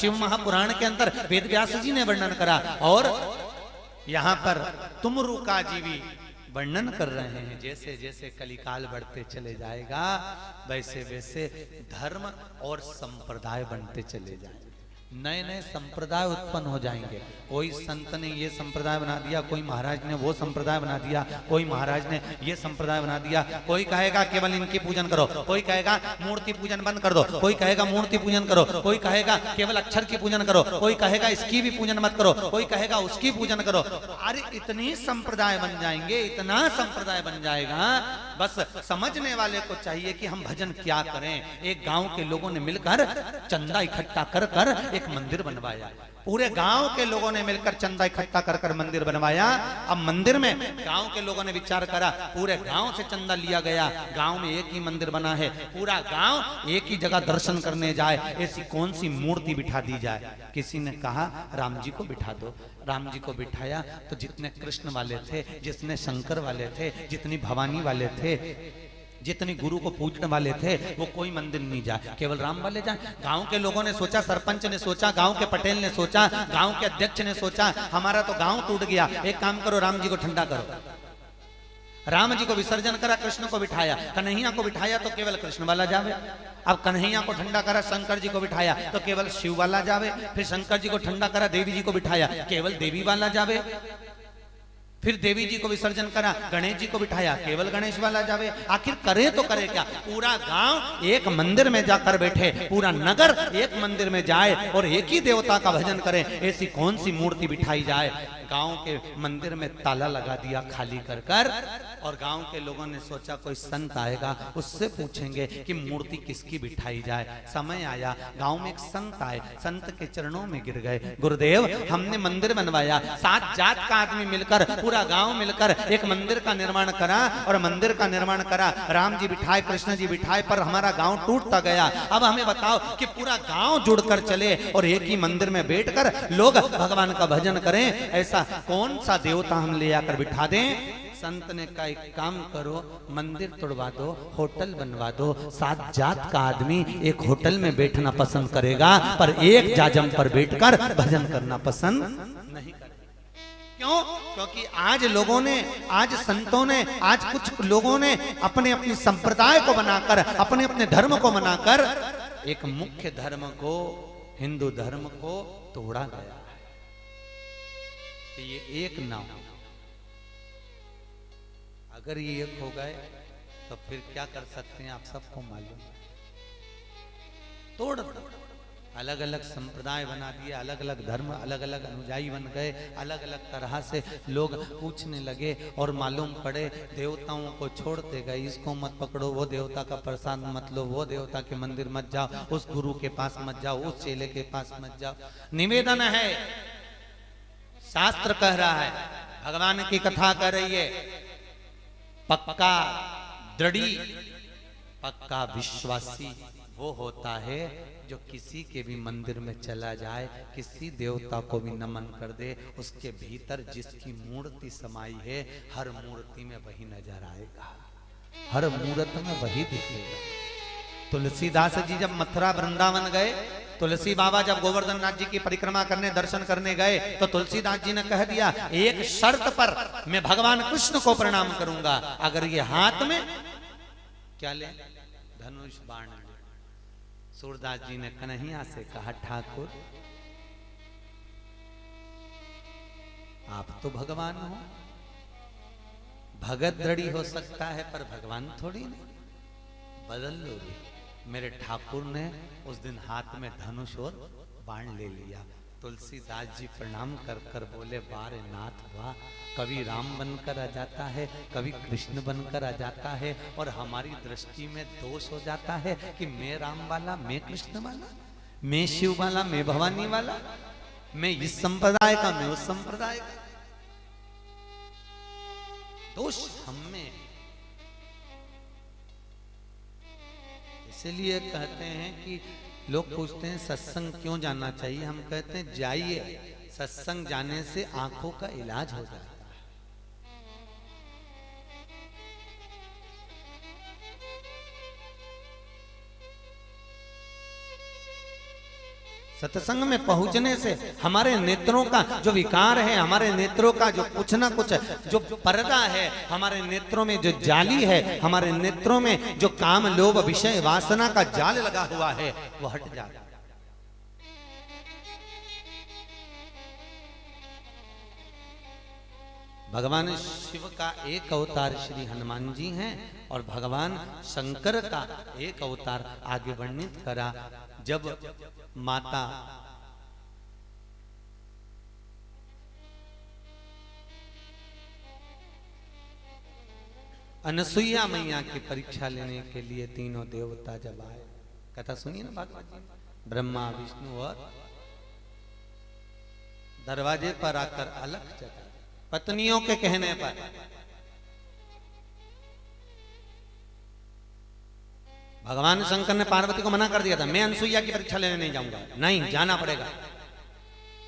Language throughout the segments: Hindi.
शिव महापुराण के अंदर वेद व्यास जी ने वर्णन करा और यहाँ पर तुमरु का जीवी वर्णन कर रहे हैं। जैसे जैसे कलिकाल बढ़ते चले जाएगा वैसे वैसे धर्म और संप्रदाय बनते चले जाएंगे, नए नए संप्रदाय उत्पन्न हो जाएंगे। कोई संत ने ये संप्रदाय बना दिया, कोई महाराज ने वो संप्रदाय बना दिया, कोई महाराज ने ये संप्रदाय बना दिया। कोई कहेगा केवल इनकी पूजन करो, कोई कहेगा मूर्ति पूजन बंद कर दो, कोई कहेगा मूर्ति पूजन करो, कोई कहेगा केवल अक्षर की पूजन करो, कोई कहेगा इसकी भी पूजन मत करो, कोई कहेगा उसकी पूजन करो। अरे इतनी संप्रदाय बन जाएंगे, इतना संप्रदाय बन जाएगा। बस समझने वाले को चाहिए कि हम भजन क्या करें। एक गांव के लोगों ने मिलकर चंदा इकट्ठा कर कर एक मंदिर बनवाया। पूरे गांव के लोगों ने मिलकर चंदा इकट्ठा कर कर मंदिर बनवाया। अब मंदिर में गांव के लोगों ने विचार करा, पूरे गांव से चंदा लिया गया, गांव में एक ही मंदिर बना है, पूरा गांव एक ही जगह दर्शन करने जाए, ऐसी कौन सी मूर्ति बिठा दी जाए। किसी ने कहा राम जी को बिठा दो। राम जी को बिठाया तो जितने कृष्ण वाले थे, जितने शंकर वाले थे, जितनी भवानी वाले थे, जितनी गुरु को पूजने वाले थे, वो कोई मंदिर नहीं जाए, केवल राम वाले जाए। गांव के लोगों ने सोचा, सरपंच ने सोचा, गांव के पटेल ने सोचा, गांव के अध्यक्ष ने सोचा, हमारा तो गांव टूट गया, एक काम करो राम जी को ठंडा करो। राम जी को विसर्जन करा, कृष्ण को बिठाया, कन्हैया को बिठाया तो केवल कृष्ण वाला जावे। अब कन्हैया को ठंडा करा, शंकर जी को बिठाया तो केवल शिव वाला जावे। फिर शंकर जी को ठंडा करा, देवी जी को बिठाया, केवल देवी वाला जावे। फिर देवी जी को विसर्जन करा, गणेश जी को बिठाया, केवल गणेश वाला जावे। आखिर करे तो करे क्या। पूरा गांव एक मंदिर में जाकर बैठे, पूरा नगर एक मंदिर में जाए और एक ही देवता का भजन करे, ऐसी कौन सी मूर्ति बिठाई जाए। गांव के मंदिर में ताला लगा दिया खाली कर कर, और गांव के लोगों ने सोचा कोई संत आएगा, उससे पूछेंगे कि मूर्ति किसकी बिठाई जाए। समय आया, गांव में एक संत आए, संत के चरणों में गिर गए, गुरुदेव हमने मंदिर बनवाया, 7 जात का आदमी मिलकर, पूरा गांव मिलकर एक मंदिर का निर्माण करा, और मंदिर का निर्माण करा, राम जी बिठाए, कृष्ण जी बिठाए, पर हमारा गांव टूटता गया। अब हमें बताओ कि पूरा गांव जुड़कर चले और एक ही मंदिर में बैठकर लोग भगवान का भजन करें, ऐसा कौन सा देवता हम ले आकर बिठा दें। संत ने कहा एक काम करो, मंदिर तोड़वा दो, होटल बनवा दो। 7 जात का आदमी एक होटल में बैठना पसंद करेगा, पर एक जाजम पर बैठकर भजन करना पसंद नहीं करेगा। क्यों? क्योंकि आज लोगों ने, आज संतों ने, आज कुछ लोगों ने अपने अपनी संप्रदाय को बनाकर, अपने अपने धर्म को बनाकर एक मुख्य धर्म को, हिंदू धर्म को तोड़ा गया। ये एक ना हो, अगर ये एक हो गए तो फिर क्या कर सकते हैं आप सबको मालूम। तोड़ अलग अलग संप्रदाय बना दिए, अलग अलग धर्म, अलग अलग अनुयायी बन गए, अलग अलग तरह से लोग पूछने लगे और मालूम पड़े देवताओं को छोड़ते गए। इसको मत पकड़ो, वो देवता का प्रसाद मत लो, वो देवता के मंदिर मत जाओ, उस गुरु के पास मत जाओ, उस चेले के पास मत जाओ। निवेदन है, शास्त्र कह रहा है, भगवान की कथा कर रही है, पक्का दृढ़ी, पक्का विश्वासी वो होता है जो किसी के भी मंदिर में चला जाए, किसी देवता को भी नमन कर दे, उसके भीतर जिसकी मूर्ति समाई है, हर मूर्ति में वही नजर आएगा, हर मूर्त में वही दिखेगा। तुलसीदास जी जब मथुरा वृंदावन गए, तुलसी बाबा जब गोवर्धन नाथ जी की परिक्रमा करने, दर्शन करने गए, तो तुलसीदास जी ने कह दिया एक शर्त पर मैं भगवान कृष्ण को प्रणाम करूंगा, अगर ये हाथ में क्या ले, धनुष बाण ले। सूरदास जी ने कन्हैया से कहा ठाकुर आप तो भगवान हो, भगत दृढ़ी हो सकता है पर भगवान थोड़ी नहीं, बदल लो रे। मेरे ठाकुर ने उस दिन हाथ में धनुष और बाण ले लिया। तुलसीदास जी प्रणाम कर कर बोले वाह नाथ वाह, कभी राम बनकर आ जाता है, कभी कृष्ण बनकर आ जाता है, और हमारी दृष्टि में दोष हो जाता है कि मैं राम वाला, मैं कृष्ण वाला, मैं शिव वाला, मैं भवानी वाला, मैं इस संप्रदाय का, मैं उस संप्रदाय का। दोष हम में। इसलिए कहते हैं कि लोग पूछते हैं सत्संग क्यों जाना चाहिए, हम कहते हैं जाइए, सत्संग जाने से आंखों का इलाज हो जाता है। सत्संग में पहुंचने से हमारे नेत्रों का जो विकार है, हमारे नेत्रों का जो कुछ ना कुछ जो पर्दा है, हमारे नेत्रों में जो जाली है, हमारे नेत्रों में जो काम लोभ विषय वासना का जाल लगा हुआ है, वो हट जाता है। भगवान शिव का एक अवतार श्री हनुमान जी हैं और भगवान शंकर का एक अवतार आगे वर्णित करा। जब माता अनसुईया मैया की परीक्षा लेने के लिए तीनों देवता जब आए, कथा सुनिए ना भागवत जी, ब्रह्मा विष्णु और दरवाजे पर आकर अलख जगा, पत्नियों के कहने पर भगवान शंकर ने पार्वती को मना कर दिया था, मैं अनसुईया की परीक्षा लेने नहीं जाऊंगा, नहीं जाना पड़ेगा।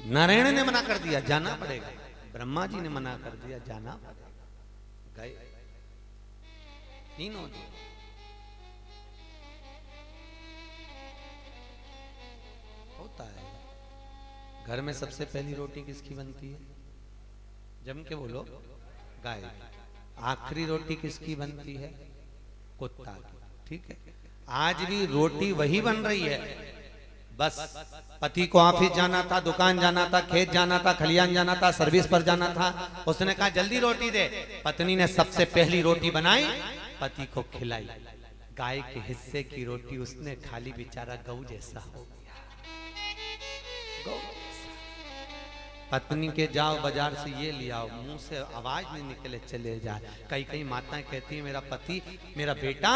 नारायण ने मना कर दिया, जाना पड़ेगा। ब्रह्मा जी ने मना कर दिया, जाना पड़ेगा। गए तीनों दिन। होता है घर में सबसे पहली रोटी किसकी बनती है? जम के बोलो, गाय। आखिरी रोटी किसकी बनती है? कुत्ता की। ठीक है, आज भी रोटी वही बन रही है, बस पति को ऑफिस जाना था, दुकान जाना था, खेत जाना था, खलियान जाना था, सर्विस पर जाना था, उसने कहा जल्दी रोटी दे। पत्नी ने सबसे पहली रोटी बनाई, पति को खिलाई। गाय के हिस्से की रोटी उसने खाली, बेचारा गऊ जैसा हो गया। गऊ पत्नी के जाओ बाजार से ये ले आओ, मुंह से आवाज नहीं निकले चले जाए। कई कई माताएं कहती है, मेरा पति, मेरा बेटा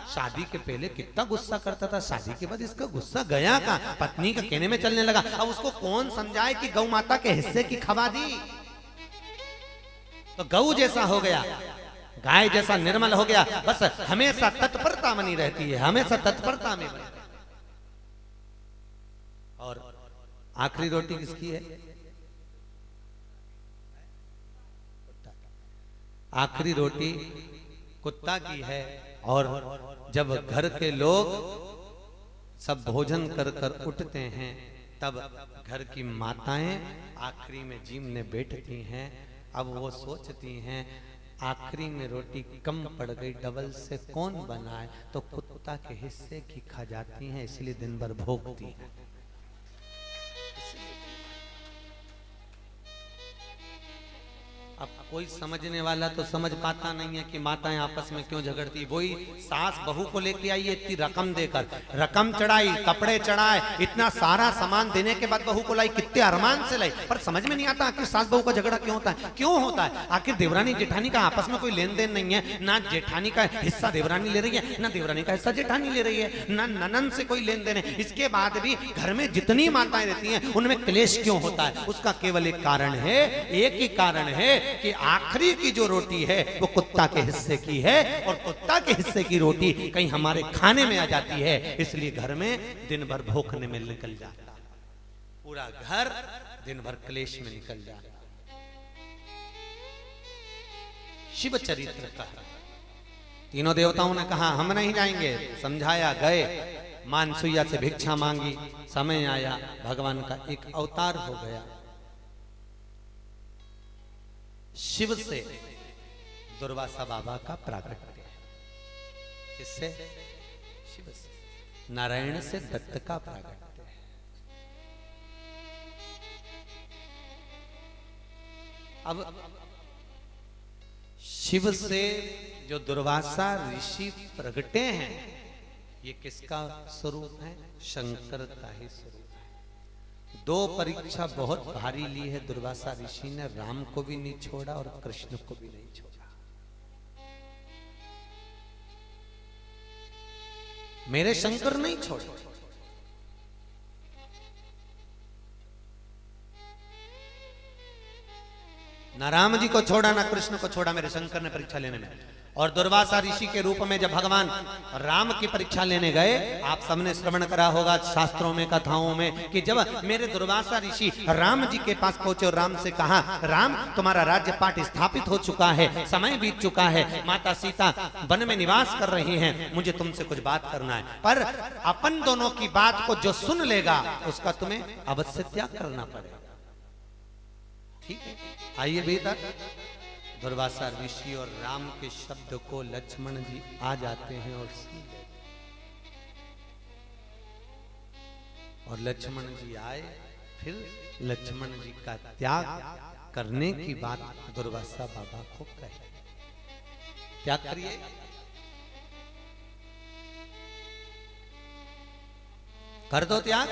शादी के पहले कितना गुस्सा करता था, शादी के बाद इसका गुस्सा गया कहां? पत्नी का कहने में चलने लगा। अब उसको कौन समझाए कि गौ माता के हिस्से की खवा दी, तो गऊ जैसा हो गया, गाय जैसा निर्मल हो गया। बस हमेशा तत्परता बनी रहती है, हमेशा तत्परता में बनी। और आखिरी रोटी किसकी है? आखिरी रोटी कुत्ता की है। और जब घर के लोग सब भोजन कर कर उठते हैं, तब घर की माताएं आखिरी में जीमने बैठती हैं। अब वो सोचती हैं, आखिरी में रोटी कम पड़ गई, डबल से कौन बनाए? तो कुत्ता के हिस्से की खा जाती हैं, इसलिए दिन भर भोगती हैं। अब कोई समझने वाला तो समझ पाता नहीं है कि माताएं आपस में क्यों झगड़ती। वही सास बहू को लेके आई है, इतनी रकम देकर, रकम चढ़ाई, कपड़े चढ़ाए, इतना सारा सामान देने के बाद बहू को लाई, कितने अरमान से लाई, पर समझ में नहीं आता आखिर सास बहू का झगड़ा क्यों होता है? क्यों होता है? आखिर देवरानी जेठानी का आपस में कोई लेन देन नहीं है, ना जेठानी का हिस्सा देवरानी ले रही है, ना देवरानी का हिस्सा जेठानी ले रही है, ना ननन से कोई लेन देन है। इसके बाद भी घर में जितनी माताएं रहती हैं उनमें क्लेश क्यों होता है? उसका केवल एक कारण है, एक ही कारण है कि आखिरी की जो रोटी है वो कुत्ता के हिस्से की है, और कुत्ता के हिस्से की रोटी कहीं हमारे खाने में आ जाती है, इसलिए घर में दिन भर भूखने में निकल जाता, पूरा घर दिन भर क्लेश में निकल जाता। शिव चरित्र का तीनों देवताओं ने कहा हम नहीं जाएंगे, समझाया, गए, मानसुईया से भिक्षा मांगी, समय आया, भगवान का एक अवतार हो गया। शिव से दुर्वासा बाबा का प्रागट्य है। किससे? शिव से। नारायण से दत्त का प्रागट्य है। अब शिव से जो दुर्वासा ऋषि प्रगटे हैं, ये किसका स्वरूप है? शंकर का ही स्वरूप है। दो परीक्षा बहुत भारी ली है दुर्वासा ऋषि ने, राम को भी नहीं छोड़ा और कृष्ण को भी नहीं छोड़ा। मेरे शंकर नहीं छोड़े। ना राम जी को छोड़ा, ना कृष्ण को छोड़ा, मेरे शंकर ने परीक्षा लेने में। और दुर्वासा ऋषि के रूप में जब भगवान राम की परीक्षा लेने गए, आप सबने श्रवण करा होगा शास्त्रों में, कथाओं में, कि जब मेरे दुर्वासा ऋषि राम जी के पास पहुंचे और राम से कहा, राम तुम्हारा राज्य पाठ स्थापित हो चुका है, समय बीत चुका है, माता सीता वन में निवास कर रही हैं, मुझे तुमसे कुछ बात करना है, पर अपन दोनों की बात को जो सुन लेगा उसका तुम्हें अवश्य त्याग करना पड़ेगा। ठीक है, आइए भीतर। दुर्वासा ऋषि और राम के शब्द को लक्ष्मण जी आ जाते हैं और सुन लेते। और लक्ष्मण जी आए, फिर लक्ष्मण जी का त्याग करने की बात दुर्वासा बाबा को कहे, त्याग करिए। कर दो त्याग,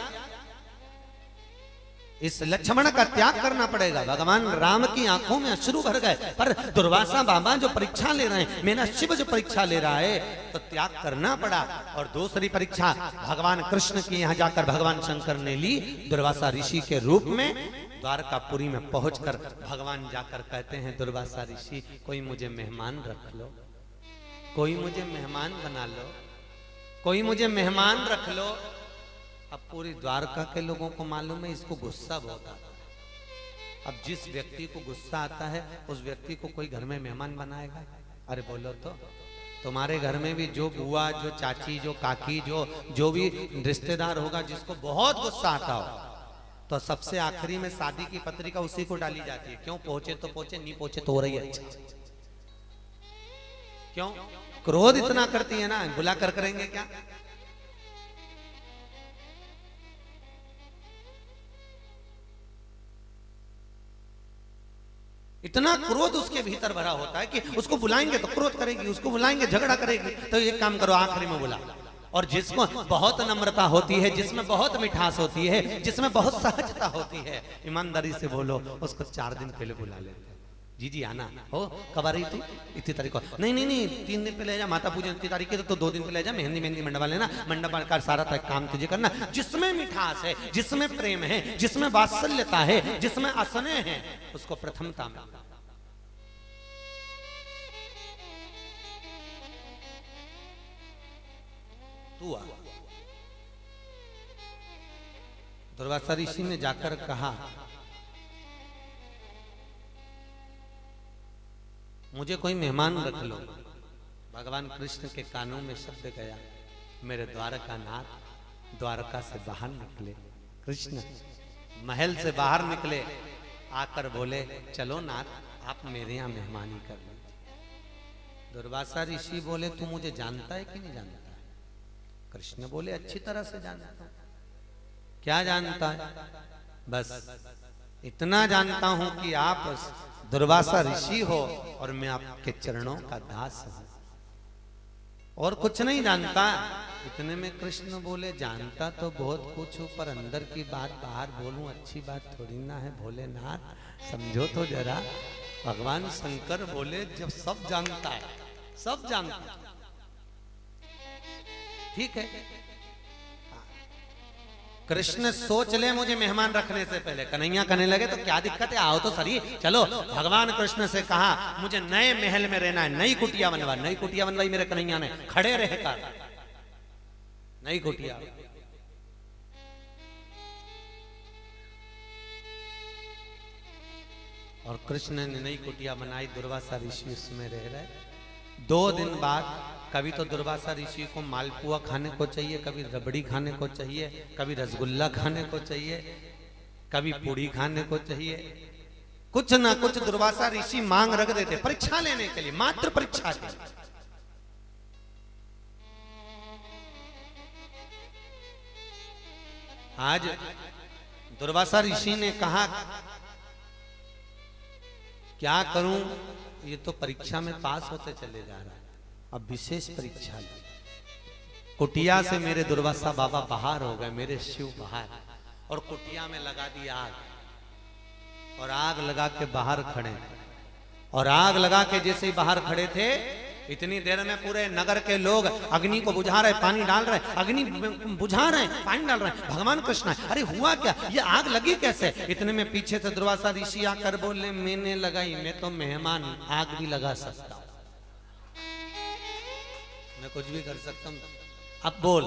इस लक्ष्मण का त्याग करना पड़ेगा। भगवान राम की आंखों में अश्रु भर गए, पर दुर्वासा बाबा जो परीक्षा ले रहे हैं, मेरा शिव जो परीक्षा ले रहा है, तो त्याग करना पड़ा। और दूसरी परीक्षा भगवान कृष्ण की यहाँ जाकर भगवान शंकर ने ली, दुर्वासा ऋषि के रूप में। द्वारकापुरी में पहुंचकर भगवान जाकर कहते हैं, दुर्वासा ऋषि कोई मुझे मेहमान रख लो, कोई मुझे मेहमान बना लो, कोई मुझे मेहमान रख लो। अब पूरी द्वारका के लोगों को मालूम है इसको गुस्सा बहुत आता है। अब जिस व्यक्ति को गुस्सा आता है उस व्यक्ति को कोई घर में मेहमान बनाएगा? अरे बोलो तो, तुम्हारे घर में भी जो बुआ, जो चाची, जो काकी, जो भी रिश्तेदार होगा जिसको बहुत गुस्सा आता हो, तो सबसे आखिरी में शादी की पत्रिका उसी को डाली जाती है। क्यों? पहुंचे तो पहुंचे, नहीं पहुंचे तो हो रही है। क्यों? क्रोध इतना करती है ना, बुला कर करेंगे क्या? इतना क्रोध उसके भीतर भरा होता है कि उसको बुलाएंगे तो क्रोध करेगी, उसको बुलाएंगे झगड़ा करेगी। तो एक काम करो, आखिरी में बुला। और जिसको बहुत नम्रता होती है, जिसमें बहुत मिठास होती है, जिसमें बहुत सहजता होती है, ईमानदारी से बोलो, उसको 4 दिन पहले बुला लेते। जी जी आना हो, कब आ रही थी? इतनी तारीख को। नहीं नहीं नहीं, 3 दिन पहले जा, माता पूजन इतनी तारीख की, तो 2 दिन पहले जा, मेहंदी मंडवा लेना, मंडप का सारा काम तुझे करना। जिसमें मिठास है, जिसमें प्रेम है, जिसमें वात्सल्यता है, जिसमें असने हैं, उसको प्रथमता में। तू आ। दुर्वासा ऋषि ने जाकर कहा, मुझे कोई मेहमान रख लो। भगवान कृष्ण के कानों में शब्द गया, मेरे द्वारका नाथ द्वारका से बाहर निकले। कृष्ण महल से बाहर निकले, आकर बोले, चलो नाथ, आप मेरे यहाँ मेहमानी कर लीजिए। दुर्वासा ऋषि बोले, तू मुझे जानता है कि नहीं जानता है? कृष्ण बोले, अच्छी तरह से जानता हूं। क्या जानता है? बस इतना जानता हूं कि आप दुर्वासा ऋषि हो और मैं आपके चरणों का दास हूं, और कुछ नहीं जानता। इतने में कृष्ण बोले, जानता तो बहुत कुछ हूं, पर अंदर की बात बाहर बोलूं अच्छी बात थोड़ी ना है। भोलेनाथ समझो तो जरा। भगवान शंकर बोले, जब सब जानता है, सब जानता है, ठीक है। कृष्ण सोच ले मुझे मेहमान रखने से पहले। कन्हैया कहने लगे, तो क्या दिक्कत है, आओ तो सही। चलो, भगवान कृष्ण से कहा, मुझे नए महल में रहना है, नई कुटिया बनवा। नई कुटिया बनवाई मेरे कन्हैया ने, खड़े रहकर नई कुटिया। और कृष्ण ने नई कुटिया बनाई, दुर्वासा ऋषि उसमें रह रहे। 2 दिन बाद कभी तो दुर्वासा ऋषि को मालपुआ खाने को चाहिए, कभी रबड़ी खाने को चाहिए, कभी रसगुल्ला खाने को चाहिए, कभी पूड़ी खाने को चाहिए। कुछ ना कुछ दुर्वासा ऋषि मांग रख देते परीक्षा लेने के लिए, मात्र परीक्षा के लिए। आज दुर्वासा ऋषि ने कहा, क्या करूं, ये तो परीक्षा में पास होते चले जा रहा है, अब विशेष परीक्षा ली। कुटिया से मेरे दुर्वासा बाबा बाहर हो गए, मेरे शिव बाहर, और कुटिया में लगा दी आग, और आग लगा के बाहर खड़े। और आग लगा के जैसे ही बाहर खड़े थे, इतनी देर में पूरे नगर के लोग अग्नि को बुझा रहे, पानी डाल रहे, अग्नि बुझा रहे, पानी डाल रहे। भगवान कृष्ण, अरे हुआ क्या, ये आग लगी कैसे? इतने में पीछे से दुर्वासा ऋषि आकर बोले, मैंने लगाई, मैं तो मेहमान आग भी लगा सकता हूं। मैं कुछ भी कर सकता हूँ, अब बोल।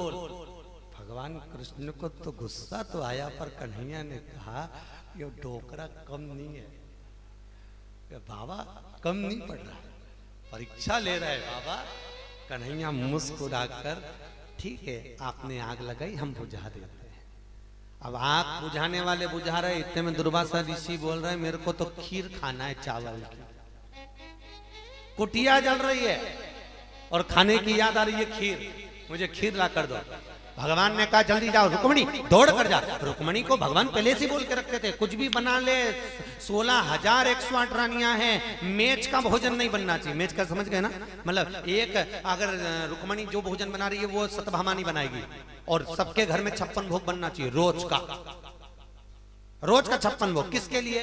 भगवान कृष्ण को तो गुस्सा तो आया, पर कन्हैया ने कहा ये डोकरा कम नहीं है, ये बाबा कम नहीं पड़ रहा, परीक्षा ले रहा है बाबा। कन्हैया मुस्कुराकर, ठीक है आपने आग लगाई, हम बुझा देते हैं। अब आग बुझाने वाले बुझा रहे, इतने में दुर्वासा ऋषि बोल रहे मेरे को तो खीर खाना है चावल की। कुटिया जल रही है और खाने की याद आ रही है खीर, मुझे खीर ला कर दो। भगवान ने कहा जल्दी जाओ रुक्मणी, दौड़ कर जा। रुक्मणी को भगवान पहले से बोल के रखते थे कुछ भी बना ले, 16,108 रानियां हैं, मेज का भोजन नहीं बनना चाहिए। मेज का समझ गए ना, मतलब एक अगर रुक्मणी जो भोजन बना रही है वो सतभामा नहीं बनाएगी, और सबके घर में 56 भोग बनना चाहिए रोज का, रोज का 56 भोग। किसके लिए?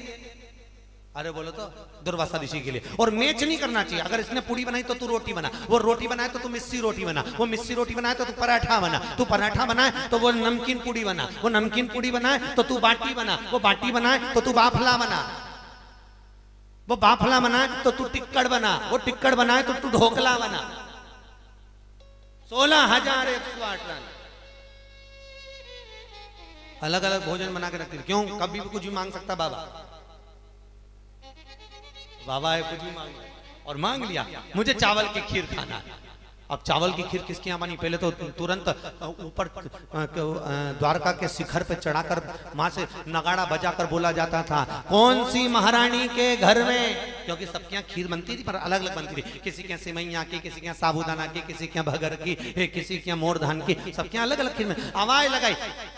अरे बोलो तो दुर्वासा ऋषि के लिए। और मैच नहीं करना चाहिए, अगर इसने पूरी बनाई तो तू रोटी बना, वो रोटी बनाए तो तू मिस्सी रोटी बना, वो मिस्सी रोटी बनाए तो तू पराठा बना, तू पराठा बनाए तो वो नमकीन पूड़ी बना, वो नमकीन पूड़ी बनाए तो तू बाटी बना, वो बाटी बनाए तो तू बाफला बना, वो बाफला बनाए तो तू टिक्कड़ बना, वो टिक्कड़ बनाए तो तू ढोकला बना। 16,108 रन अलग अलग भोजन बना के रखती। क्यों? कभी भी कुछ भी मांग सकता बाबा, बाबा है कुछ भी मांग लिया। और मांग लिया मुझे चावल की खीर खाना है। अब चावल की खीर किसके यहाँ बनी? पहले तो तुरंत ऊपर द्वारका के शिखर पे चढ़ाकर वहां से नगाड़ा बजाकर बोला जाता था कौन सी महारानी के घर में, क्योंकि सबके यहाँ खीर बनती थी पर अलग अलग बनती थी, किसी के यहाँ सिमैया की, किसी के यहाँ साबूदाना की, किसी के यहाँ भगर की, किसी के यहाँ मोर धान की, सबके यहाँ अलग अलग खीर में। आवाज लगाई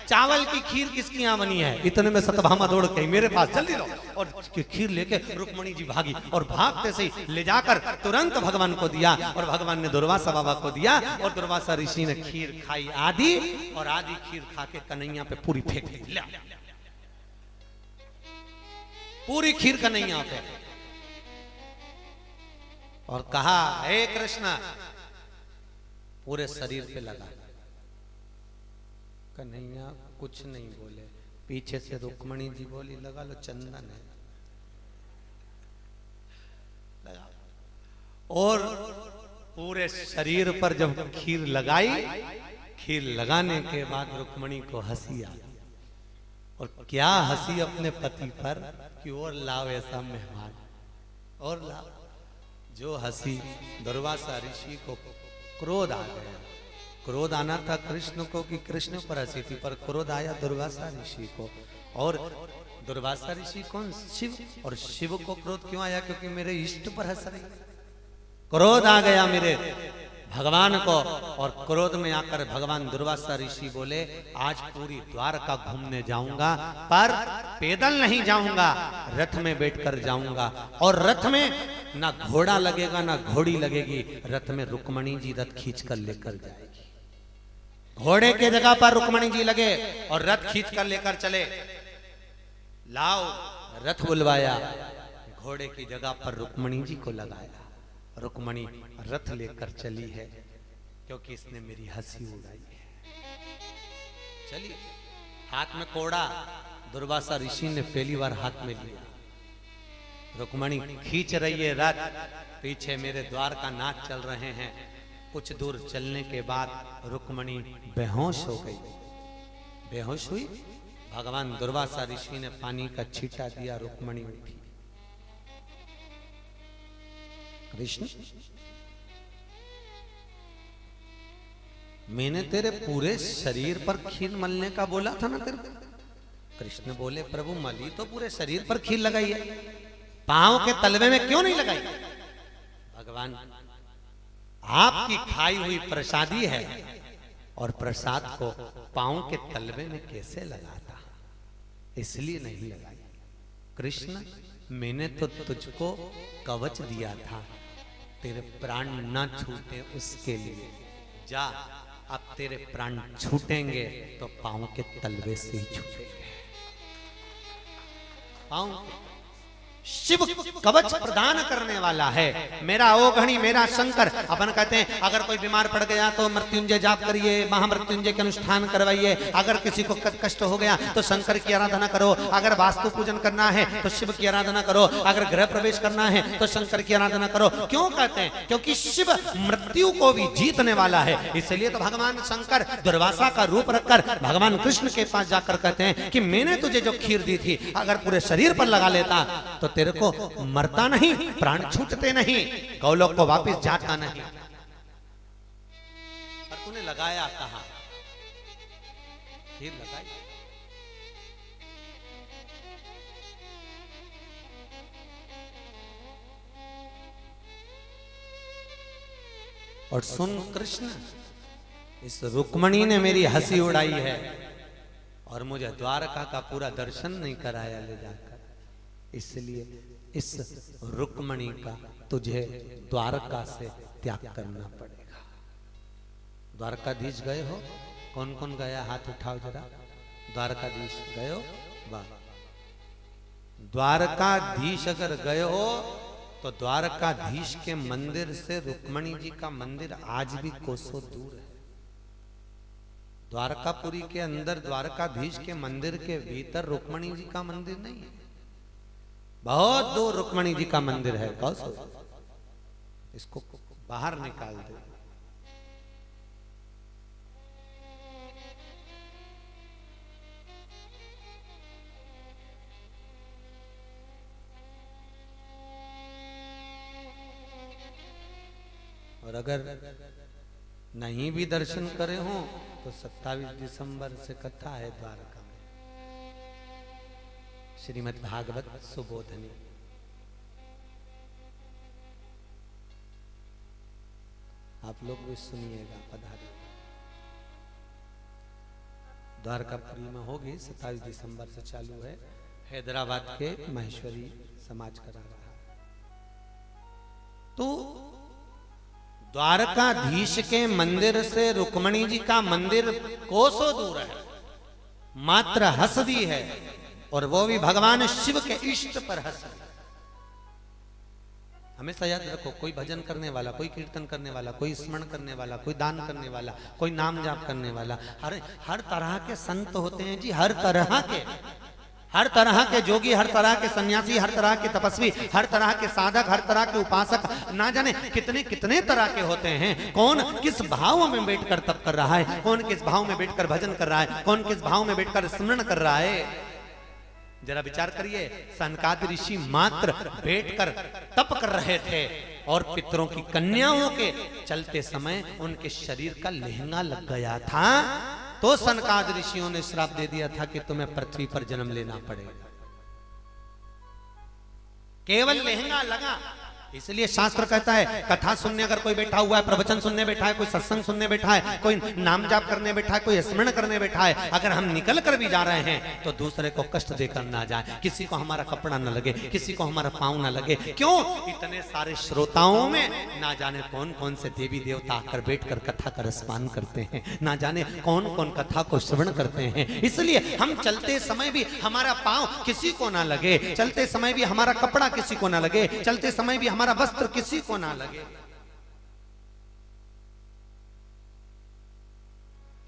चावल की खीर किसके यहाँ बनी है? इतने में सतभामा दौड़ गई मेरे पास, जल्दी लो। और खीर लेके रुक्मणी जी भागी और भागते से ले जाकर तुरंत भगवान को दिया, और भगवान ने दुर्वासा बाबा को दिया, और दुर्वासा ऋषि ने खीर खाई आधी, और आधी खीर खा के कन्हैया पे पूरी फेंक दी, पूरी खीर कन्हैया पे, और कहा हे कृष्ण, पूरे शरीर पे लगा। कन्हैया कुछ नहीं बोले, पीछे से रुक्मणी जी बोली लगा लो चंदन है, लगा। और पूरे शरीर पर जब खीर लगाई, खीर लगाने के बाद रुक्मणी को हंसी आई, और क्या हंसी अपने पति पर कि और लाओ ऐसा मेहमान, और लाओ। जो हंसी दुर्वासा ऋषि को क्रोध आ गया। क्रोध आना था कृष्ण को कि कृष्ण पर हंसी थी, पर क्रोध आया दुर्वासा ऋषि को। और दुर्वासा ऋषि कौन? शिव। और शिव को क्रोध क्यों आया? क्योंकि मेरे इष्ट पर हंस रही, क्रोध आ गया मेरे भगवान को। और क्रोध में आकर भगवान दुर्वासा ऋषि बोले आज पूरी द्वारका घूमने जाऊंगा, पर पैदल नहीं जाऊंगा, रथ में बैठकर जाऊंगा। और रथ में ना घोड़ा लगेगा ना घोड़ी लगेगी, रथ में रुक्मणी जी रथ खींचकर लेकर जाएगी। घोड़े के जगह पर रुक्मणी जी लगे और रथ खींचकर लेकर चले। लाओ रथ बुलवाया, घोड़े की जगह पर रुक्मणी जी को लगाया। रुक्मणी रथ लेकर चली है क्योंकि इसने मेरी हंसी उड़ाई है। चलिए, हाथ में कोड़ा दुर्वासा ऋषि ने पहली बार हाथ में लिया। रुक्मणी खींच रही है रथ, पीछे मेरे द्वार का नाच चल रहे हैं। कुछ दूर चलने के बाद रुक्मणी बेहोश हो गई। बेहोश हुई, भगवान दुर्वासा ऋषि ने पानी का छींटा दिया, रुक्मणी उठी। कृष्ण, मैंने तेरे पूरे शरीर पर खीर मलने का बोला था ना तेरे को? कृष्ण बोले प्रभु मली तो पूरे शरीर पर खीर लगाई है, पांव के तलवे में क्यों नहीं लगाई? भगवान, आपकी खाई हुई प्रसादी है और प्रसाद को पांव के तलवे में कैसे लगाता, इसलिए नहीं लगाई। कृष्ण, मैंने तो तुझको कवच दिया था, तेरे प्राण न छूटे उसके लिए। जा, अब तेरे प्राण छूटेंगे तो पांव के तलवे से ही छूटेंगे। पांव शिव कवच प्रदान करने वाला है, मेरा ओघणी मेरा शंकर। अपन कहते हैं अगर कोई बीमार पड़ गया तो मृत्युंजय जाप करिए, महामृत्युंजय के अनुष्ठान करवाइए। अगर किसी को कष्ट हो गया तो शंकर की आराधना करो। अगर वास्तु पूजन करना है तो शिव की आराधना करो। अगर गृह प्रवेश करना है तो शंकर की आराधना करो। क्यों कहते हैं? क्योंकि शिव मृत्यु को भी जीतने वाला है। इसलिए तो भगवान शंकर दुर्वासा का रूप रखकर भगवान कृष्ण के पास जाकर कहते हैं कि मैंने तुझे जो खीर दी थी अगर पूरे शरीर पर लगा लेता तो तेरे को मरता नहीं, प्राण छूटते नहीं, गौलोक को वापस जाता नहीं। पर तूने लगाया कहां? खीर लगाई। और सुन कृष्ण, इस रुक्मणी ने मेरी हंसी उड़ाई है और मुझे द्वारका का पूरा दर्शन नहीं कराया ले जाकर। इसलिए इस रुक्मणी का तुझे द्वारका से त्याग करना पड़ेगा। द्वारकाधीश गए हो? कौन कौन गया? हाथ उठाओ जरा। द्वारकाधीश गए हो? वाह। द्वारकाधीश अगर गए हो तो द्वारकाधीश के मंदिर से रुक्मणी जी का मंदिर आज भी कोसों दूर है। द्वारकापुरी के अंदर द्वारकाधीश के मंदिर के भीतर रुक्मणी जी का मंदिर नहीं है, बहुत दूर रुक्मणी जी का मंदिर है। कौसो इसको बाहर निकाल दे। और अगर नहीं भी दर्शन करे हो तो 27 दिसंबर से कथा है द्वारका में, श्रीमद् भागवत सुबोधनी। आप लोग भी सुनिएगा, पधारिए। द्वारकापुरी में होगी, 27 दिसंबर से चालू है। हैदराबाद के महेश्वरी समाज करा रहा है। तो द्वारकाधीश के मंदिर से रुक्मणी जी का मंदिर कोसों दूर है, मात्र हसदी है, और वो भी भगवान शिव के इष्ट पर हसदी। हमेशा याद रखो, कोई भजन करने वाला, कोई कीर्तन करने वाला, कोई स्मरण करने वाला, कोई दान करने वाला, कोई नाम जाप करने वाला, हर तरह के संत होते हैं जी, हर तरह के जोगी, हर तरह के सन्यासी, हर तरह के तपस्वी, हर तरह के साधक, हर तरह के उपासक, ना जाने कितने कितने तरह के होते हैं। कौन किस भाव में बैठकर तप कर रहा है, कौन किस भाव में बैठकर भजन कर रहा है, कौन किस भाव में बैठकर स्मरण कर रहा है। जरा विचार करिए, सनकादि ऋषि मात्र बैठकर तप कर रहे थे और पितरों की कन्याओं के चलते समय उनके शरीर का लहंगा लग गया था, तो सनकादि ऋषियों ने श्राप दे दिया था कि तुम्हें पृथ्वी पर जन्म लेना पड़ेगा। केवल लहंगा लगा। इसलिए शास्त्र कहता है, कथा सुनने अगर कोई बैठा हुआ है, प्रवचन सुनने बैठा है, कोई सत्संग सुनने बैठा है, कोई नाम जाप करने बैठा है, कोई स्मरण करने बैठा है, अगर हम निकल कर भी जा रहे हैं तो दूसरे को कष्ट देकर ना जाए, किसी को हमारा कपड़ा न लगे, किसी को हमारा पाँव न लगे। क्यों? इतने सारे श्रोताओं में ना जाने कौन कौन से देवी देवता आकर बैठकर कथा का रसपान करते हैं, ना जाने कौन कौन कथा को श्रवण करते हैं। इसलिए हम चलते समय भी हमारा पाँव किसी को ना लगे, चलते समय भी हमारा कपड़ा किसी को ना लगे, चलते समय भी हमारा वस्त्र किसी को ना लगे,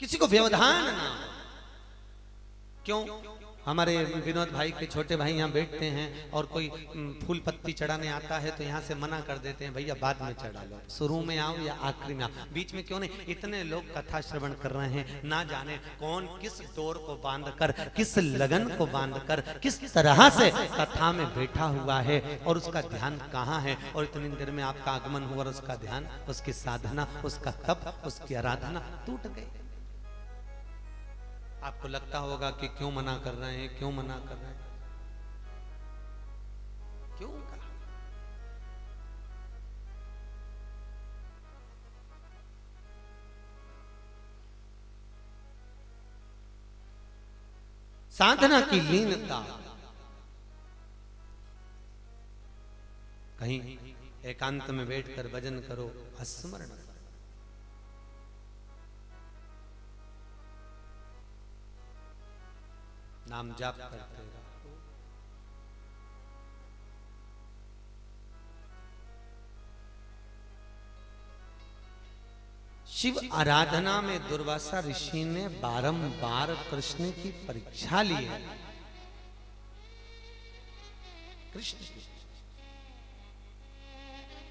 किसी को व्यवधान ना। क्यों? हमारे विनोद भाई के छोटे भाई यहाँ बैठते हैं और कोई फूल पत्ती चढ़ाने आता है तो यहाँ से मना कर देते हैं, भैया बाद में चढ़ा लो, शुरू में आओ या आखिरी में आओ, बीच में क्यों नहीं। इतने लोग कथा श्रवण कर रहे हैं, ना जाने कौन किस डोर को बांधकर, किस लगन को बांधकर, किस तरह से कथा में बैठा हुआ है और उसका ध्यान कहाँ है। और इतनी देर में आपका आगमन हुआ और उसका ध्यान, उसकी साधना, उसका तप, उसकी आराधना टूट गई। आपको लगता होगा कि क्यों मना कर रहे हैं, क्यों मना कर रहे हैं, क्यों कहा? साधना की लीनता। कहीं एकांत में बैठकर भजन करो, स्मरण करो, नाम जाप करते रहो। शिव आराधना में दुर्वासा ऋषि ने बारंबार कृष्ण की परीक्षा ली है। कृष्ण की।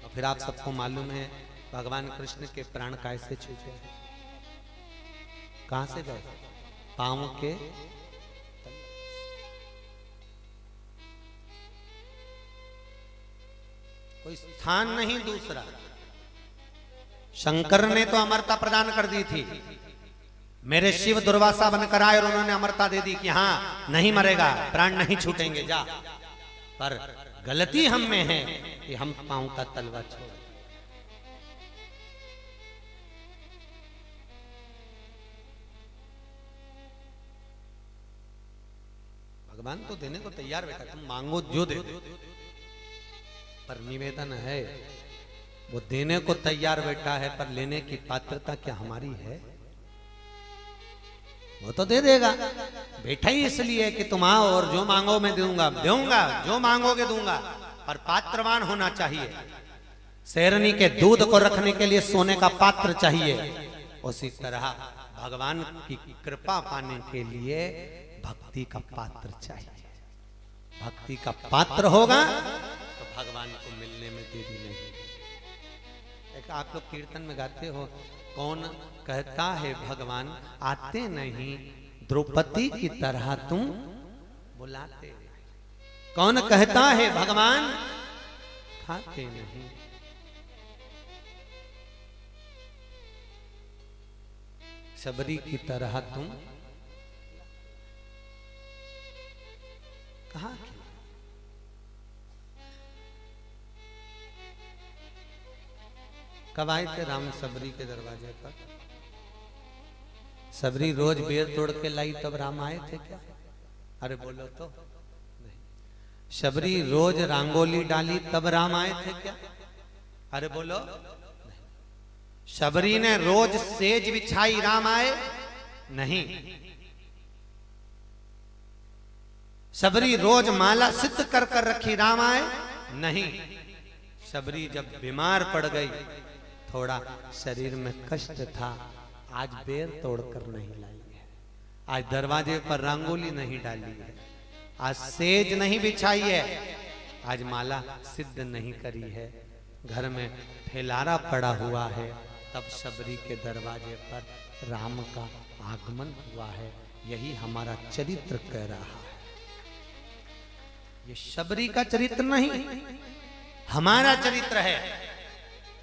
और फिर आप सबको मालूम है भगवान कृष्ण के प्राण कैसे छूटे, कहां से गए? पांव के कोई स्थान नहीं दूसरा। शंकर ने तो अमरता प्रदान कर दी थी, मेरे शिव दुर्वासा बनकर आए और उन्होंने अमरता दे दी कि हां नहीं मरेगा, प्राण नहीं छूटेंगे, जा। पर गलती हम में है कि हम पांव का तलवा छोड़। भगवान तो देने को तैयार बैठा, तुम मांगो जो दे दो, पर निवेदन है वो देने को तैयार बैठा है, पर लेने की पात्रता क्या हमारी है? वो तो दे देगा, बैठा ही इसलिए कि तुम आओ और जो मांगो मैं दूंगा, दूंगा जो मांगोगे दूंगा, पर पात्रवान होना चाहिए। शेरनी के दूध को रखने के लिए सोने का पात्र चाहिए, उसी तरह भगवान की कृपा पाने के लिए भक्ति का पात्र चाहिए। भक्ति का पात्र होगा तो भगवान को मिलने में देरी नहीं। एक आप लोग कीर्तन में गाते हो, कौन कहता है भगवान आते नहीं, द्रौपदी की तरह तुम बुलाते। कौन कहता है भगवान खाते नहीं। शबरी की तरह तुम कहा? कब आए थे राम सबरी के दरवाजे पर? सबरी रोज बेर तोड़ के लाई तब राम आए थे क्या? अरे बोलो तो नहीं। सबरी रोज रंगोली डाली तब राम आए थे क्या? अरे बोलो नहीं। सबरी ने रोज सेज बिछाई राम आए नहीं। सबरी रोज माला सिद्ध कर कर रखी राम आए नहीं। सबरी जब बीमार पड़ गई, थोड़ा शरीर में कष्ट था, आज बेर तोड़कर नहीं लाई है, आज दरवाजे पर रंगोली नहीं डाली है, आज सेज नहीं बिछाई है, आज माला सिद्ध नहीं करी है, घर में फैलारा पड़ा हुआ है, तब शबरी के दरवाजे पर राम का आगमन हुआ है। यही हमारा चरित्र कह रहा है। ये शबरी का चरित्र नहीं, हमारा चरित्र है।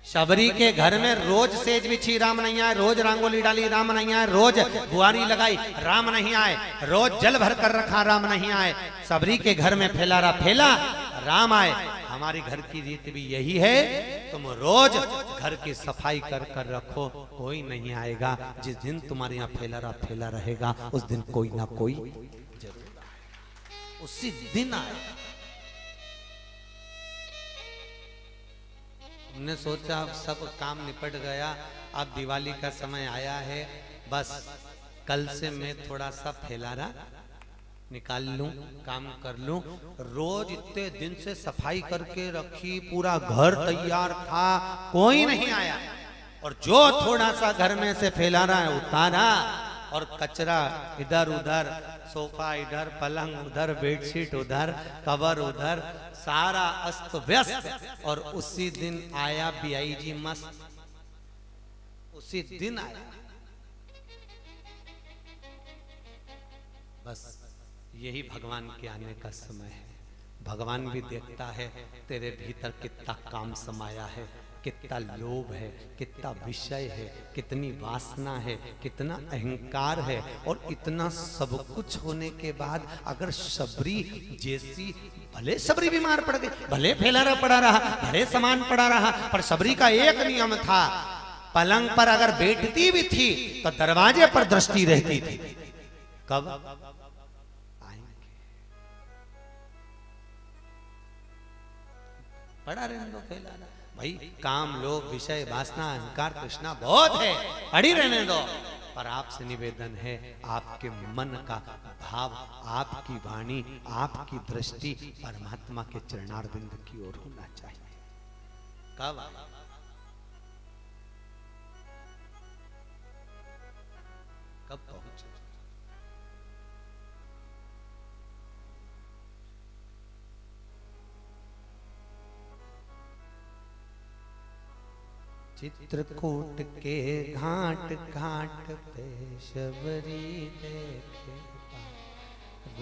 शबरी के घर में रोज सेज बिछी राम नहीं आए, रोज रंगोली डाली राम नहीं आए, रोज बुआरी लगाई राम नहीं आए, रोज जल भर कर रखा राम नहीं आए। शबरी के घर में फैलारा फैला राम आए। हमारी घर की रीत भी यही है, तुम रोज घर की सफाई कर कर रखो, कोई नहीं आएगा। जिस दिन तुम्हारे यहाँ फैलारा फैला रहेगा उस दिन कोई ना कोई जरूर, उसी दिन आएगा। हमने सोचा अब सब काम निपट गया, अब दिवाली का समय आया है, बस कल से मैं थोड़ा सा फैलारा निकाल लूं, काम कर लूं। रोज इतने दिन से सफाई करके रखी, पूरा घर तैयार था, कोई नहीं आया, और जो थोड़ा सा घर में से फैलारा है उतारा, और कचरा इधर उधर, सोफा इधर, पलंग उधर, बेडशीट उधर, कवर उधर, सारा अस्त व्यस्त। और उसी दिन आया बीआईजी मस्त, उसी दिन आया। बस यही भगवान के आने का समय है। भगवान भी देखता है तेरे भीतर कितना काम समाया है, कितना लोभ है, कितना विषय है, कितनी वासना है, कितना अहंकार है। और इतना सब कुछ होने के बाद अगर शबरी जैसी, भले शबरी बीमार पड़ गई, भले फैलारा पड़ा रहा, भले सामान पड़ा रहा, पर शबरी का एक नियम था, पलंग पर अगर बैठती भी थी तो दरवाजे पर दृष्टि रहती थी। कब आएंगे, पड़ा रहने दो फैलारा। भाई काम, लोभ, विषय, वासना, अहंकार, तृष्णा बहुत है, पड़ी रहने दो। पर आपसे निवेदन है, आपके मन का भाव, आपकी वाणी, आपकी दृष्टि परमात्मा के चरणारविंद की ओर होना चाहिए। कब कब पहुंचे। चित्रकूट के घाट घाट पे शबरी देखे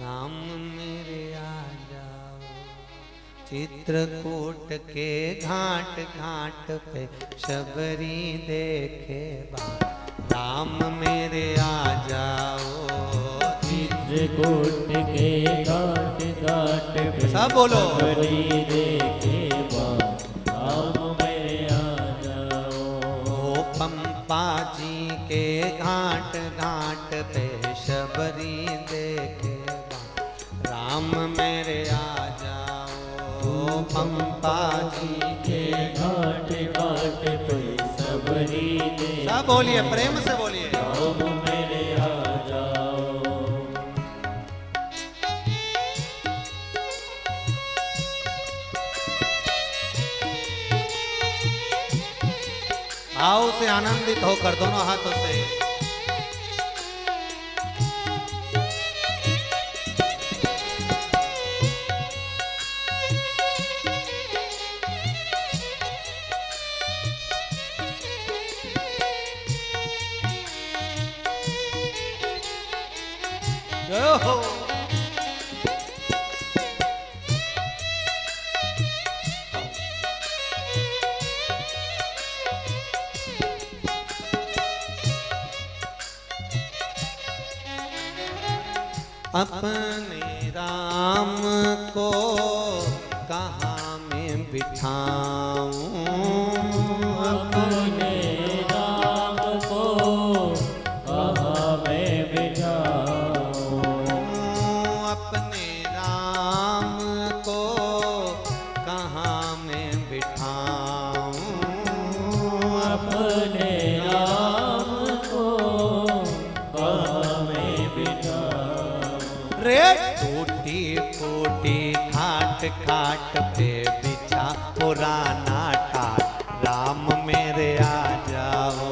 राम मेरे आ जाओ। चित्रकूट के घाट घाट पे शबरी देखे राम मेरे आ जाओ। चित्रकूट के घाट घाट पे सब बोलो शबरी देखे राम मेरे आ जाओ। पंपा जी के घाट घाट पे शबरी देखे राम मेरे आ जाओ। पंपा जी के घाट घाट पे शबरी देखे सब बोलिए, प्रेम से बोलिए। राम मेरे आ जाओ। भाव से आनंदित होकर दोनों हाथों से जय हो। अपने राम को कहाँ मैं बिठाऊं। अपने राम को कहाँ मैं बिठाऊं। अपने राम को कहाँ मैं बिठाऊं। अपने राम को कहाँ मैं बिठाऊं। रे टूटी फूटी खाट खाट पे बिछा पुराना टाट राम मेरे आ जाओ।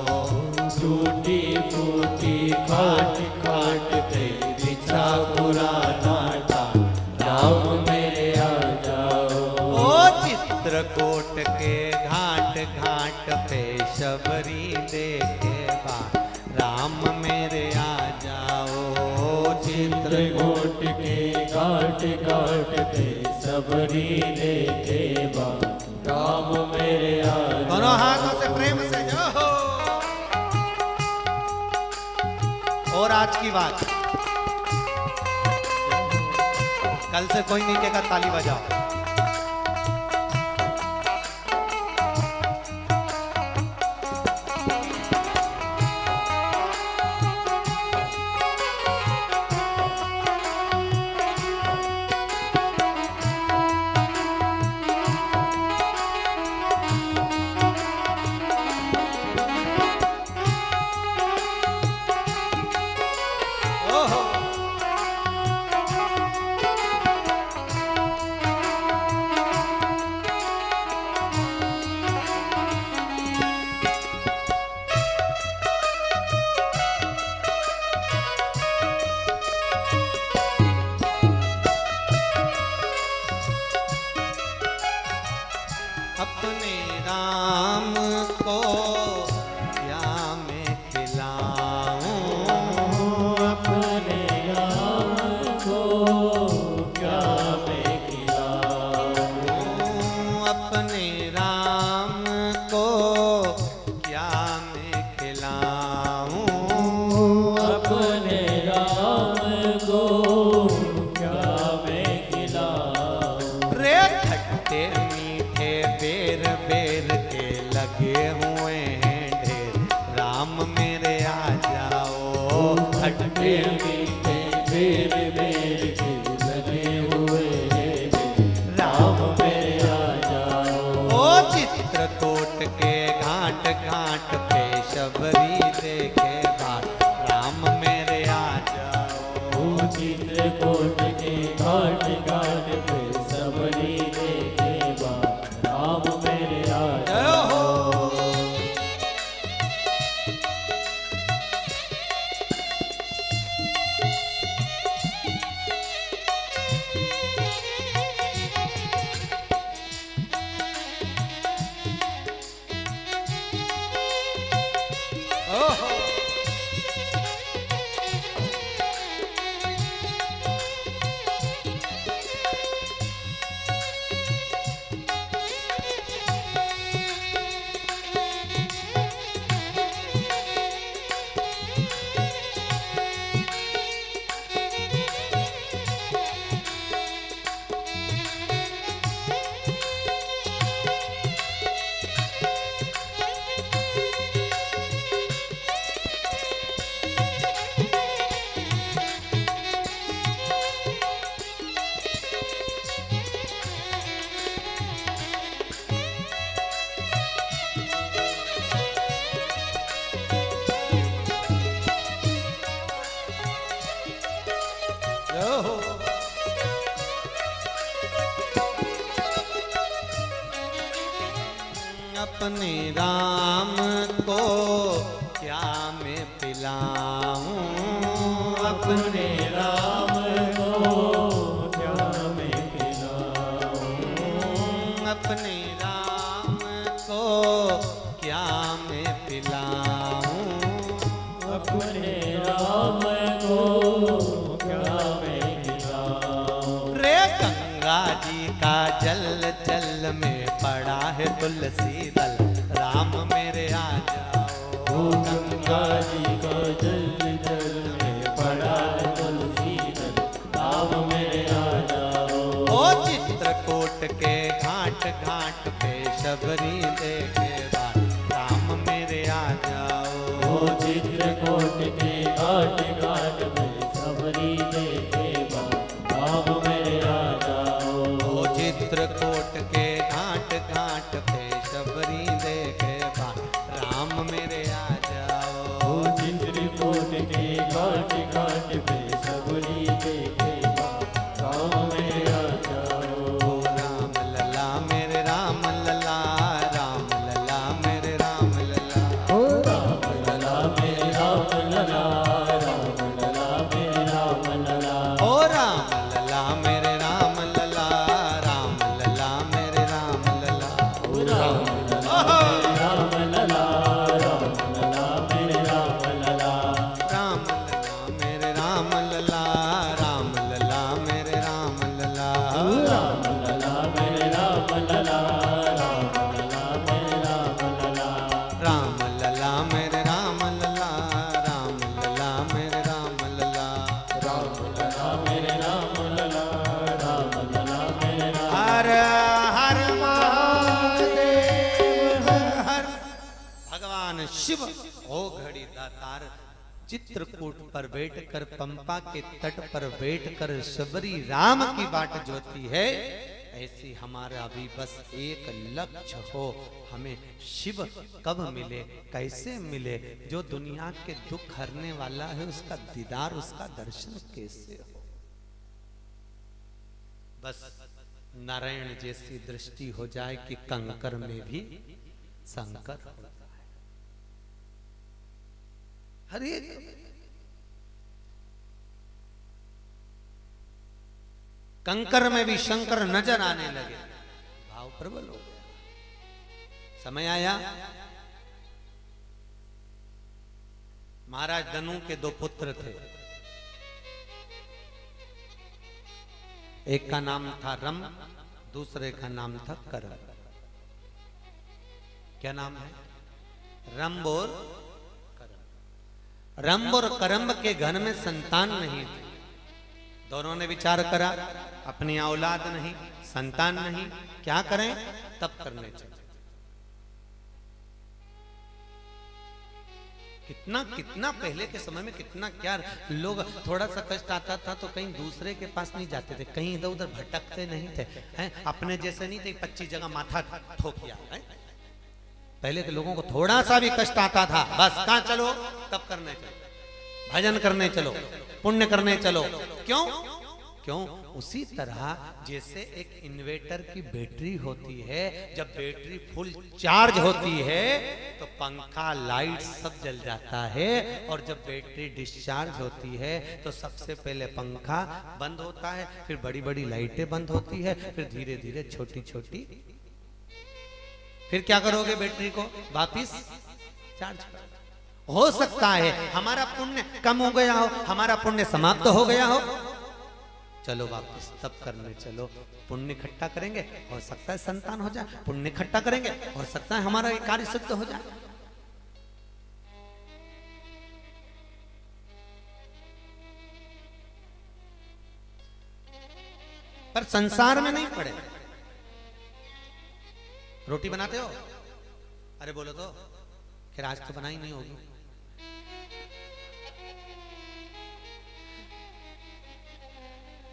टूटी फूटी खाट खाट पे बिछा पुराना टाट राम मेरे आ जाओ। ओ चित्रकूट के घाट घाट पे शबरी देखे राम मेरे आ जाओ। चित्रकूट के घाट घाट पे शबरी देखे राम मेरे आ जाओ। दोनों हाथों से प्रेम से जो हो। और आज की बात, कल से कोई नहीं कहेगा ताली बजाओ। ओहो। अपने राम को क्या मैं खिलाऊं। अपने राम को क्या मैं खिलाऊं। अपने राम को क्या मैं खिलाऊं। अपने राम को क्या मैं खिलाऊं। रे खट्टे मीठे बेर बेर के लगे हुए हैं ढेर राम मेरे आ जाओ। खट्टे मीठे बेर बेर के लगे हुए हैं राम मेरे आ जाओ। ओ चित्रकूट के घाट घाट पे शबरी देखे बाट राम मेरे आ जाओ। चित्रकूट के घाट घाट पे शबरी देखे राम मेरे आ जय हो। अपने राम को क्या मैं पिलाऊं, अपने राम को क्या मैं पिलाऊं, अपने राम को क्या मैं पिलाऊं, अपने राम को क्या मैं पिलाऊं। रे गंगा जी का जल जल में पड़ा है तुलसी दल, राम मेरे आ जाओ। ओ गंगा जी का जल जल में पड़ा है तुलसी दल, राम मेरे आ जाओ। ओ चित्रकूट के घाट घाट पे शबरी देखे बार, राम मेरे आ जाओ। ओ चित्रकूट के घाट घाट में सबरी देखे बार, राम मेरे आ जाओ। ओ चित्रकूट के घाट घाट पे शबरी देखे बार, राम मेरे आ जाओ। ओ चित्रकूट के घाट घाट पे सबरी देखे बार, राम मेरे आ जाओ। ओ राम लला मेरे राम लला, राम लला मेरे राम लला। ओ राम लला मेरे राम लला, राम लला मेरे राम लला। ओ राम लला मेरे राम लला, राम लला मेरे राम लला। ओ राम लला मेरे राम लला, राम लला मेरे राम लला। राम लला मेरे राम लला, राम लला मेरे राम लला। ओ राम लला मेरे राम लला, राम लला मेरे राम लला। राम लला मेरे राम लला, राम लला मेरे राम लला। राम लला मेरे राम लला, राम लला मेरे राम। हर हर महादेव हर। भगवान शिव हो घड़ी दातार, चित्रकूट पर बैठकर पंपा के तट पर बैठकर शबरी राम की बाट जोती है। ऐसी हमारा भी बस एक लक्ष्य हो, हमें शिव कब मिले, कैसे मिले, जो दुनिया के दुख हरने वाला है उसका दीदार, उसका दर्शन कैसे हो। बस नारायण जैसी दृष्टि हो जाए कि कंकर में भी शंकर होता है। हर एक कंकर में भी शंकर नजर आने लगे, भाव प्रबल हो गया। समय आया, महाराज धनु के दो पुत्र थे, एक का नाम था रम, दूसरे का नाम था करम। क्या नाम है? रंब और करम। रंब और करम के घर में संतान नहीं थी। दोनों ने विचार करा, अपनी औलाद नहीं, संतान नहीं, क्या करें? तप करने चले। कितना कितना पहले के समय में कितना क्या लोग, थोड़ा सा कष्ट आता था तो कहीं दूसरे के पास नहीं जाते थे, कहीं इधर उधर भटकते नहीं थे, हैं? अपने जैसे नहीं थे 25 जगह माथा ठोकिया। पहले के लोगों को थोड़ा सा भी कष्ट आता था, बस कहां चलो? तप करने चलो, भजन करने चलो, पुण्य करने चलो। क्यों? क्यों? उसी तरह जैसे एक इन्वर्टर की बैटरी होती है, जब बैटरी फुल चार्ज होती है तो पंखा, लाइट सब जल जाता है, और जब बैटरी डिस्चार्ज होती है तो सबसे पहले पंखा बंद होता है, फिर बड़ी बड़ी लाइटें बंद होती है, फिर धीरे धीरे छोटी छोटी। फिर क्या करोगे? बैटरी को वापिस चार्ज करो। हो सकता है हमारा पुण्य कम हो गया हो, हमारा पुण्य समाप्त हो गया हो, चलो वापस तप करने चलो, पुण्य इकट्ठा करेंगे, हो सकता है संतान हो जाए, पुण्य इकट्ठा करेंगे, हो सकता है हमारा कार्य सिद्ध हो जाए। पर संसार में नहीं पड़े। रोटी बनाते हो? अरे बोलो तो, फिर आज तो बनाई नहीं होगी।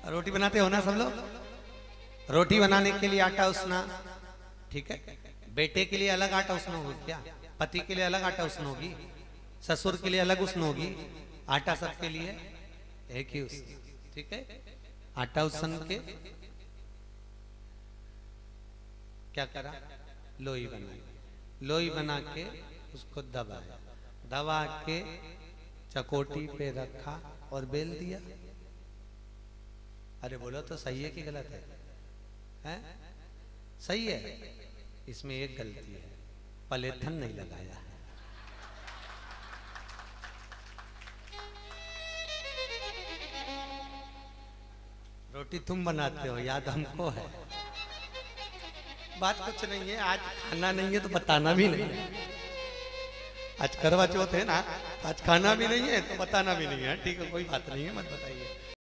रोटी बनाते हो ना सब लोग? रोटी बनाने के लिए आटा उसना, ठीक है? बेटे के लिए अलग आटा उसना होगी क्या? पति के लिए अलग आटा उसना होगी, ससुर के लिए अलग उसना होगी, आटा सबके लिए एक ही उस, ठीक है? आटा उसन के क्या करा? लोई बनाई। लोई बना के उसको दबाया, दबा के चकोटी पे रखा और बेल दिया। अरे बोलो तो सही है कि गलत है? हैं? सही है। इसमें एक गलती है, पलेथन नहीं लगाया है। रोटी तुम बनाते हो, याद हमको है। बात कुछ नहीं है, आज खाना नहीं है तो बताना भी नहीं है। आज करवा चौथ है ना, आज खाना भी नहीं है तो बताना भी नहीं है। ठीक है, कोई बात नहीं है, मत बताइए।